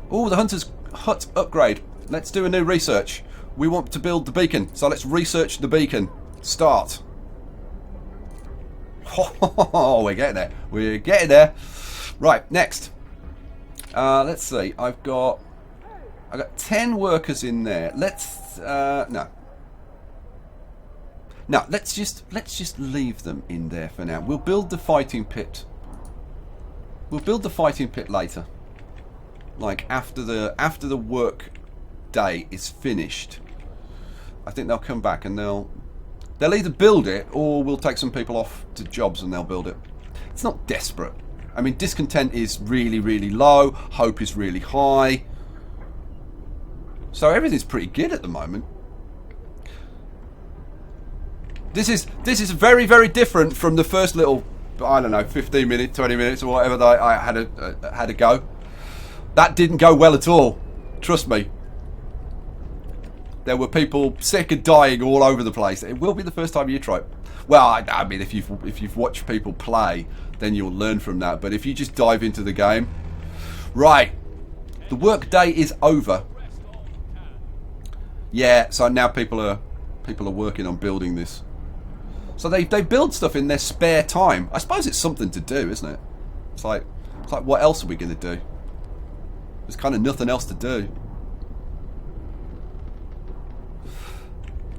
oh, the hunter's hut upgrade. Let's do a new research. We want to build the beacon, so let's research the beacon. Start. Oh, we're getting there. We're getting there. Right, next. Let's see. I've got I got 10 workers in there. Let's no. No, let's just leave them in there for now. We'll build the fighting pit. We'll build the fighting pit later. Like after the work day is finished. I think they'll come back and they'll either build it or we'll take some people off to jobs and they'll build it. It's not desperate. I mean, discontent is really, really low. Hope is really high. So everything's pretty good at the moment. This is very, very different from the first little, I don't know, 15 minutes, 20 minutes or whatever that I had a go. That didn't go well at all. Trust me. There were people sick and dying all over the place. It will be the first time you try it. Well, I mean, if you've watched people play, then you'll learn from that. But if you just dive into the game, right? The work day is over. Yeah, so now people are working on building this. So they build stuff in their spare time. I suppose it's something to do, isn't it? It's like what else are we going to do? There's kind of nothing else to do.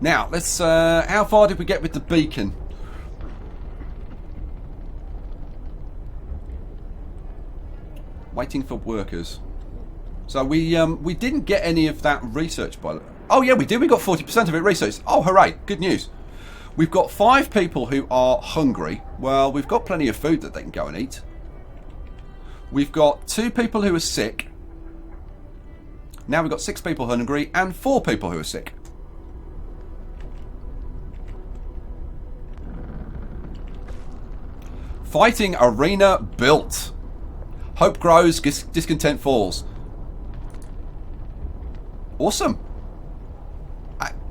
Now, let's... how far did we get with the beacon? Waiting for workers. So we didn't get any of that research by the... Oh, yeah, we did. We got 40% of it researched. Oh, hooray. Good news. We've got 5 people who are hungry. Well, we've got plenty of food that they can go and eat. We've got 2 people who are sick. Now we've got 6 people hungry and 4 people who are sick. Fighting arena built. Hope grows, discontent falls. Awesome.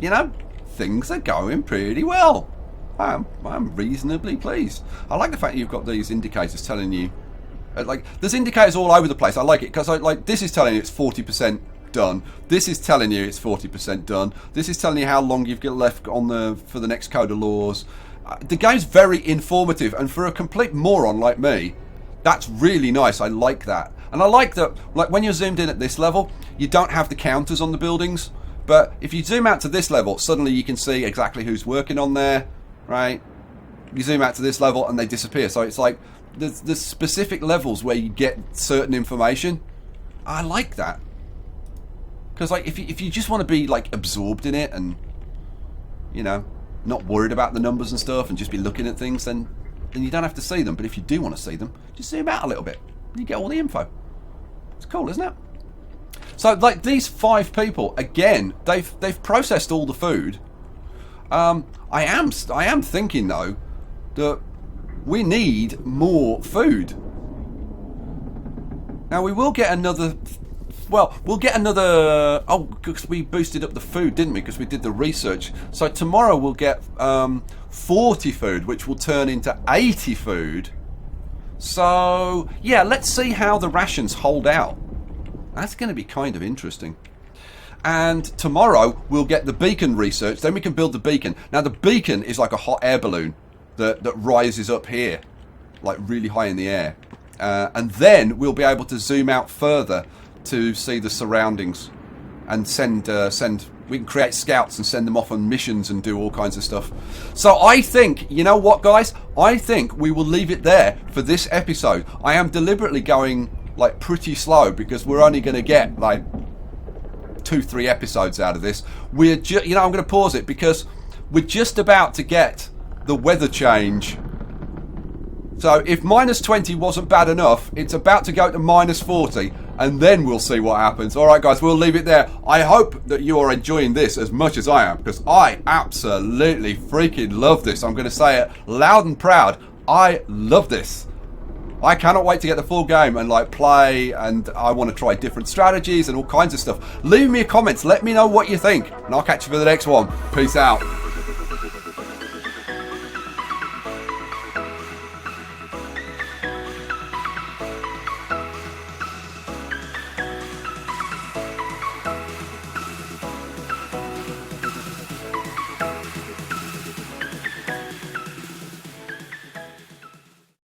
You know, things are going pretty well. I'm reasonably pleased. I like the fact that you've got these indicators telling you, like, there's indicators all over the place. I like it because like this is telling you it's 40% done. This is telling you it's 40% done. This is telling you how long you've got left for the next code of laws. The game's very informative, and for a complete moron like me, that's really nice. I like that. And I like that, like, when you're zoomed in at this level, you don't have the counters on the buildings. But if you zoom out to this level, suddenly you can see exactly who's working on there, right? You zoom out to this level and they disappear. So it's like there's specific levels where you get certain information. I like that. Because like if you just want to be like absorbed in it and, you know, not worried about the numbers and stuff and just be looking at things, then you don't have to see them. But if you do want to see them, just zoom out a little bit and you get all the info. It's cool, isn't it? So, like, these 5 people, again, they've processed all the food. I am thinking, though, that we need more food. Now, we will get another... Well, we'll get another... Oh, because we boosted up the food, didn't we? Because we did the research. So, tomorrow we'll get 40 food, which will turn into 80 food. So, yeah, let's see how the rations hold out. That's going to be kind of interesting. And tomorrow we'll get the beacon research. Then we can build the beacon. Now the beacon is like a hot air balloon that rises up here, like really high in the air. And then we'll be able to zoom out further to see the surroundings and send. We can create scouts and send them off on missions and do all kinds of stuff. So I think, you know what, guys? I think we will leave it there for this episode. I am deliberately going like pretty slow because we're only going to get like 2-3 episodes out of this. We're I'm going to pause it because we're just about to get the weather change. So if -20 wasn't bad enough, it's about to go to -40, and then we'll see what happens. All right, guys, we'll leave it there. I hope that you are enjoying this as much as I am, because I absolutely freaking love this. I'm going to say it loud and proud. I love this. I cannot wait to get the full game and like play, and I want to try different strategies and all kinds of stuff. Leave me a comment, let me know what you think, and I'll catch you for the next one. Peace out.